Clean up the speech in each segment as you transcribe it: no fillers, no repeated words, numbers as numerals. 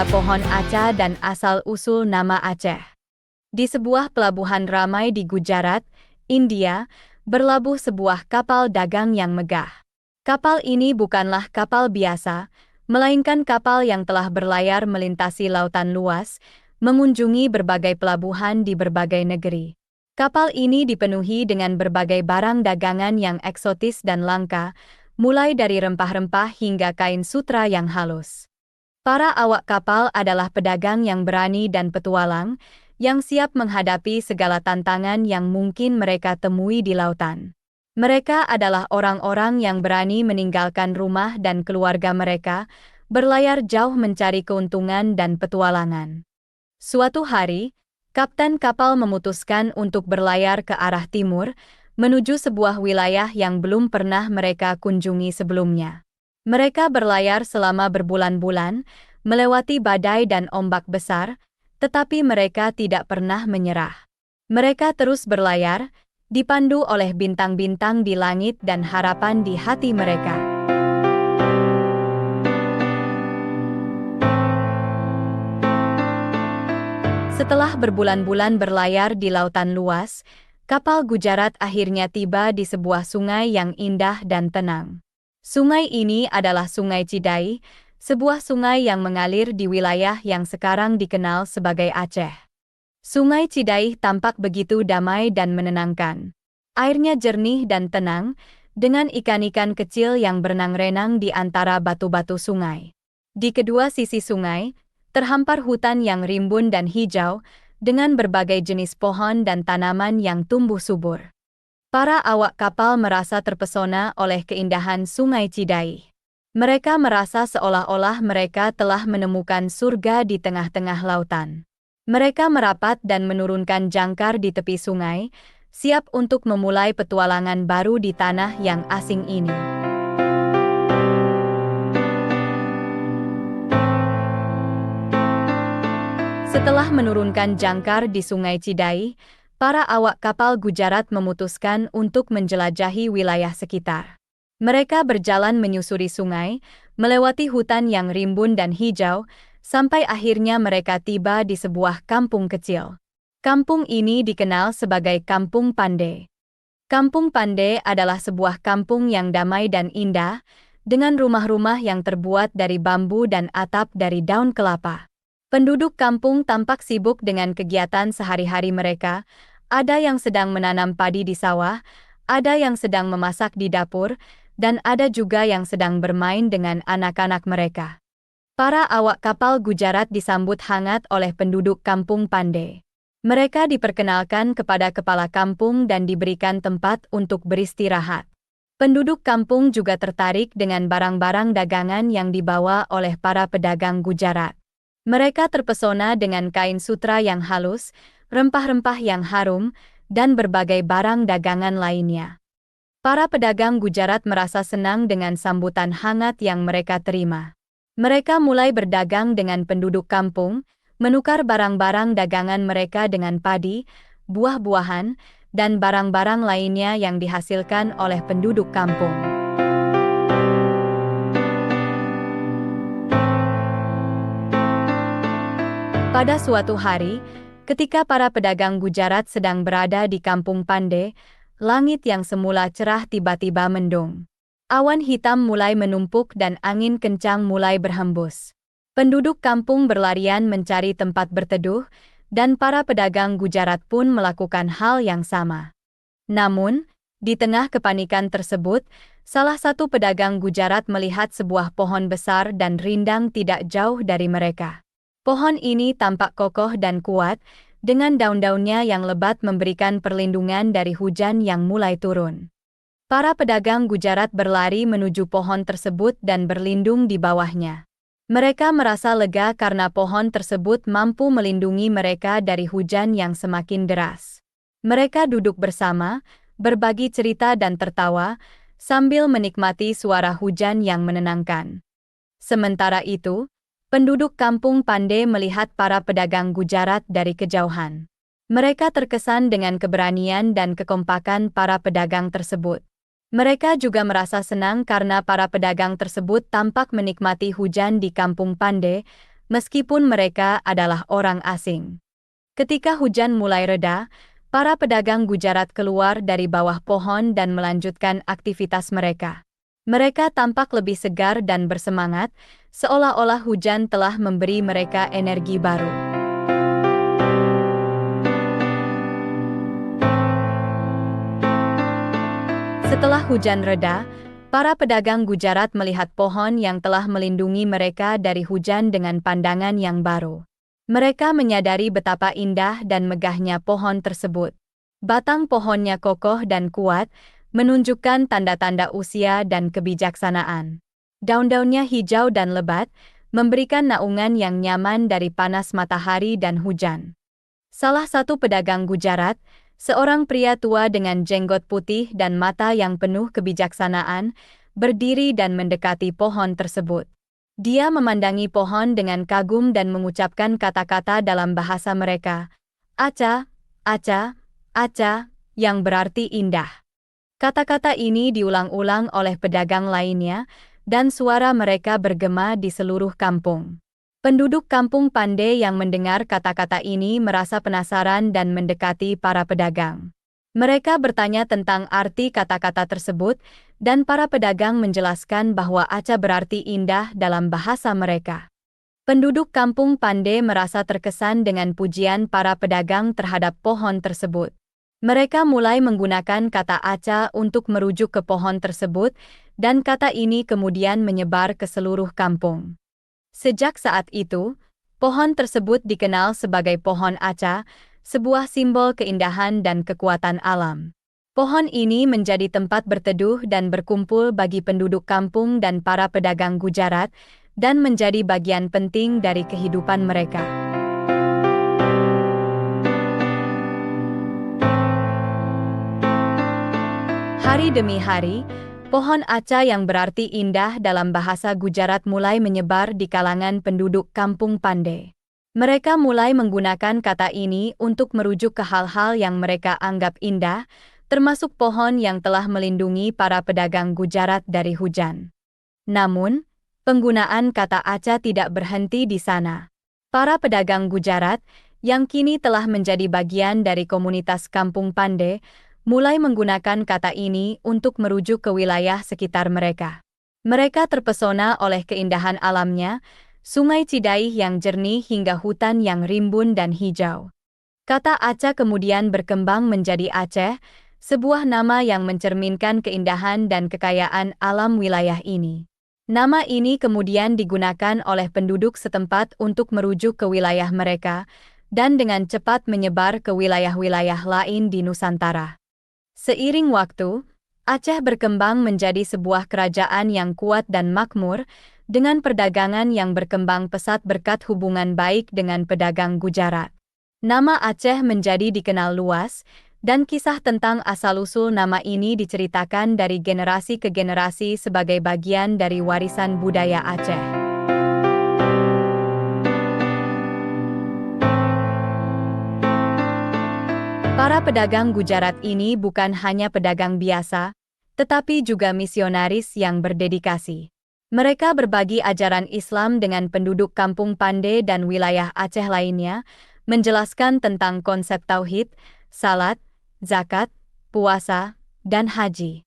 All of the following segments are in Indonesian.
adalah pohon aca dan asal-usul nama Aceh. Di sebuah pelabuhan ramai di Gujarat, India, berlabuh sebuah kapal dagang yang megah. Kapal ini bukanlah kapal biasa, melainkan kapal yang telah berlayar melintasi lautan luas, mengunjungi berbagai pelabuhan di berbagai negeri. Kapal ini dipenuhi dengan berbagai barang dagangan yang eksotis dan langka, mulai dari rempah-rempah hingga kain sutra yang halus. Para awak kapal adalah pedagang yang berani dan petualang, yang siap menghadapi segala tantangan yang mungkin mereka temui di lautan. Mereka adalah orang-orang yang berani meninggalkan rumah dan keluarga mereka, berlayar jauh mencari keuntungan dan petualangan. Suatu hari, kapten kapal memutuskan untuk berlayar ke arah timur, menuju sebuah wilayah yang belum pernah mereka kunjungi sebelumnya. Mereka berlayar selama berbulan-bulan, melewati badai dan ombak besar, tetapi mereka tidak pernah menyerah. Mereka terus berlayar, dipandu oleh bintang-bintang di langit dan harapan di hati mereka. Setelah berbulan-bulan berlayar di lautan luas, kapal Gujarat akhirnya tiba di sebuah sungai yang indah dan tenang. Sungai ini adalah Sungai Cidai, sebuah sungai yang mengalir di wilayah yang sekarang dikenal sebagai Aceh. Sungai Cidai tampak begitu damai dan menenangkan. Airnya jernih dan tenang, dengan ikan-ikan kecil yang berenang-renang di antara batu-batu sungai. Di kedua sisi sungai, terhampar hutan yang rimbun dan hijau, dengan berbagai jenis pohon dan tanaman yang tumbuh subur. Para awak kapal merasa terpesona oleh keindahan Sungai Cidai. Mereka merasa seolah-olah mereka telah menemukan surga di tengah-tengah lautan. Mereka merapat dan menurunkan jangkar di tepi sungai, siap untuk memulai petualangan baru di tanah yang asing ini. Setelah menurunkan jangkar di Sungai Cidai, para awak kapal Gujarat memutuskan untuk menjelajahi wilayah sekitar. Mereka berjalan menyusuri sungai, melewati hutan yang rimbun dan hijau, sampai akhirnya mereka tiba di sebuah kampung kecil. Kampung ini dikenal sebagai Kampung Pande. Kampung Pande adalah sebuah kampung yang damai dan indah, dengan rumah-rumah yang terbuat dari bambu dan atap dari daun kelapa. Penduduk kampung tampak sibuk dengan kegiatan sehari-hari mereka, ada yang sedang menanam padi di sawah, ada yang sedang memasak di dapur, dan ada juga yang sedang bermain dengan anak-anak mereka. Para awak kapal Gujarat disambut hangat oleh penduduk kampung Pande. Mereka diperkenalkan kepada kepala kampung dan diberikan tempat untuk beristirahat. Penduduk kampung juga tertarik dengan barang-barang dagangan yang dibawa oleh para pedagang Gujarat. Mereka terpesona dengan kain sutra yang halus, rempah-rempah yang harum, dan berbagai barang dagangan lainnya. Para pedagang Gujarat merasa senang dengan sambutan hangat yang mereka terima. Mereka mulai berdagang dengan penduduk kampung, menukar barang-barang dagangan mereka dengan padi, buah-buahan, dan barang-barang lainnya yang dihasilkan oleh penduduk kampung. Pada suatu hari, ketika para pedagang Gujarat sedang berada di Kampung Pande, langit yang semula cerah tiba-tiba mendung. Awan hitam mulai menumpuk dan angin kencang mulai berhembus. Penduduk kampung berlarian mencari tempat berteduh, dan para pedagang Gujarat pun melakukan hal yang sama. Namun, di tengah kepanikan tersebut, salah satu pedagang Gujarat melihat sebuah pohon besar dan rindang tidak jauh dari mereka. Pohon ini tampak kokoh dan kuat, dengan daun-daunnya yang lebat memberikan perlindungan dari hujan yang mulai turun. Para pedagang Gujarat berlari menuju pohon tersebut dan berlindung di bawahnya. Mereka merasa lega karena pohon tersebut mampu melindungi mereka dari hujan yang semakin deras. Mereka duduk bersama, berbagi cerita dan tertawa, sambil menikmati suara hujan yang menenangkan. Sementara itu, penduduk kampung Pande melihat para pedagang Gujarat dari kejauhan. Mereka terkesan dengan keberanian dan kekompakan para pedagang tersebut. Mereka juga merasa senang karena para pedagang tersebut tampak menikmati hujan di kampung Pande, meskipun mereka adalah orang asing. Ketika hujan mulai reda, para pedagang Gujarat keluar dari bawah pohon dan melanjutkan aktivitas mereka. Mereka tampak lebih segar dan bersemangat, seolah-olah hujan telah memberi mereka energi baru. Setelah hujan reda, para pedagang Gujarat melihat pohon yang telah melindungi mereka dari hujan dengan pandangan yang baru. Mereka menyadari betapa indah dan megahnya pohon tersebut. Batang pohonnya kokoh dan kuat, menunjukkan tanda-tanda usia dan kebijaksanaan. Daun-daunnya hijau dan lebat, memberikan naungan yang nyaman dari panas matahari dan hujan. Salah satu pedagang Gujarat, seorang pria tua dengan jenggot putih dan mata yang penuh kebijaksanaan, berdiri dan mendekati pohon tersebut. Dia memandangi pohon dengan kagum dan mengucapkan kata-kata dalam bahasa mereka, "Acha, Acha, Acha," yang berarti indah. Kata-kata ini diulang-ulang oleh pedagang lainnya, dan suara mereka bergema di seluruh kampung. Penduduk kampung Pandey yang mendengar kata-kata ini merasa penasaran dan mendekati para pedagang. Mereka bertanya tentang arti kata-kata tersebut, dan para pedagang menjelaskan bahwa Acha berarti indah dalam bahasa mereka. Penduduk kampung Pandey merasa terkesan dengan pujian para pedagang terhadap pohon tersebut. Mereka mulai menggunakan kata Acha untuk merujuk ke pohon tersebut, dan kata ini kemudian menyebar ke seluruh kampung. Sejak saat itu, pohon tersebut dikenal sebagai pohon Acha, sebuah simbol keindahan dan kekuatan alam. Pohon ini menjadi tempat berteduh dan berkumpul bagi penduduk kampung dan para pedagang Gujarat, dan menjadi bagian penting dari kehidupan mereka. Hari demi hari, pohon Acha yang berarti indah dalam bahasa Gujarat mulai menyebar di kalangan penduduk kampung Pandey. Mereka mulai menggunakan kata ini untuk merujuk ke hal-hal yang mereka anggap indah, termasuk pohon yang telah melindungi para pedagang Gujarat dari hujan. Namun, penggunaan kata Acha tidak berhenti di sana. Para pedagang Gujarat, yang kini telah menjadi bagian dari komunitas kampung Pandey, mulai menggunakan kata ini untuk merujuk ke wilayah sekitar mereka. Mereka terpesona oleh keindahan alamnya, sungai Cidaih yang jernih hingga hutan yang rimbun dan hijau. Kata Acha kemudian berkembang menjadi Aceh, sebuah nama yang mencerminkan keindahan dan kekayaan alam wilayah ini. Nama ini kemudian digunakan oleh penduduk setempat untuk merujuk ke wilayah mereka, dan dengan cepat menyebar ke wilayah-wilayah lain di Nusantara. Seiring waktu, Aceh berkembang menjadi sebuah kerajaan yang kuat dan makmur, dengan perdagangan yang berkembang pesat berkat hubungan baik dengan pedagang Gujarat. Nama Aceh menjadi dikenal luas, dan kisah tentang asal-usul nama ini diceritakan dari generasi ke generasi sebagai bagian dari warisan budaya Aceh. Para pedagang Gujarat ini bukan hanya pedagang biasa, tetapi juga misionaris yang berdedikasi. Mereka berbagi ajaran Islam dengan penduduk kampung Pandey dan wilayah Aceh lainnya, menjelaskan tentang konsep tauhid, salat, zakat, puasa, dan haji.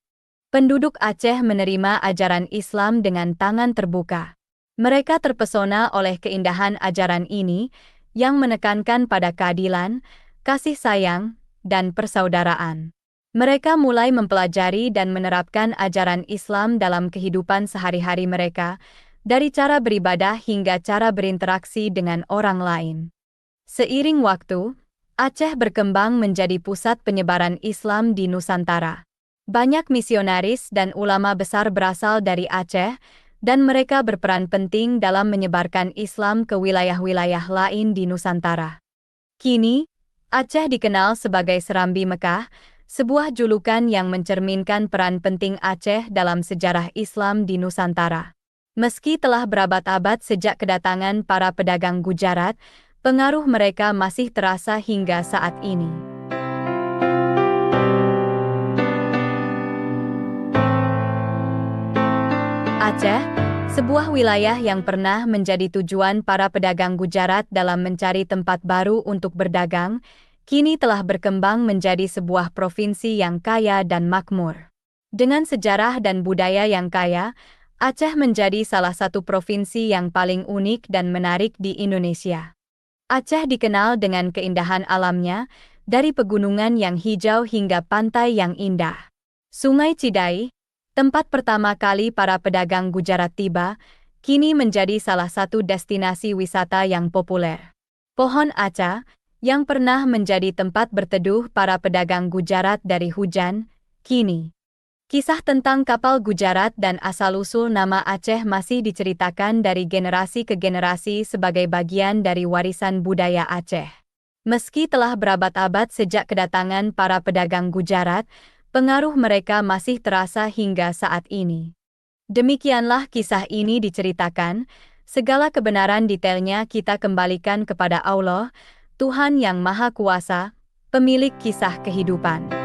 Penduduk Aceh menerima ajaran Islam dengan tangan terbuka. Mereka terpesona oleh keindahan ajaran ini, yang menekankan pada keadilan, kasih sayang, dan persaudaraan. Mereka mulai mempelajari dan menerapkan ajaran Islam dalam kehidupan sehari-hari mereka, dari cara beribadah hingga cara berinteraksi dengan orang lain. Seiring waktu, Aceh berkembang menjadi pusat penyebaran Islam di Nusantara. Banyak misionaris dan ulama besar berasal dari Aceh, dan mereka berperan penting dalam menyebarkan Islam ke wilayah-wilayah lain di Nusantara. Kini, Aceh dikenal sebagai Serambi Mekah, sebuah julukan yang mencerminkan peran penting Aceh dalam sejarah Islam di Nusantara. Meski telah berabad-abad sejak kedatangan para pedagang Gujarat, pengaruh mereka masih terasa hingga saat ini. Aceh, Sebuah wilayah yang pernah menjadi tujuan para pedagang Gujarat dalam mencari tempat baru untuk berdagang, kini telah berkembang menjadi sebuah provinsi yang kaya dan makmur. Dengan sejarah dan budaya yang kaya, Aceh menjadi salah satu provinsi yang paling unik dan menarik di Indonesia. Aceh dikenal dengan keindahan alamnya, dari pegunungan yang hijau hingga pantai yang indah. Sungai Cidai, tempat pertama kali para pedagang Gujarat tiba, kini menjadi salah satu destinasi wisata yang populer. Pohon Aca, yang pernah menjadi tempat berteduh para pedagang Gujarat dari hujan, kini. Kisah tentang kapal Gujarat dan asal-usul nama Aceh masih diceritakan dari generasi ke generasi sebagai bagian dari warisan budaya Aceh. Meski telah berabad-abad sejak kedatangan para pedagang Gujarat, pengaruh mereka masih terasa hingga saat ini. Demikianlah kisah ini diceritakan, segala kebenaran detailnya kita kembalikan kepada Allah, Tuhan yang Maha Kuasa, pemilik kisah kehidupan.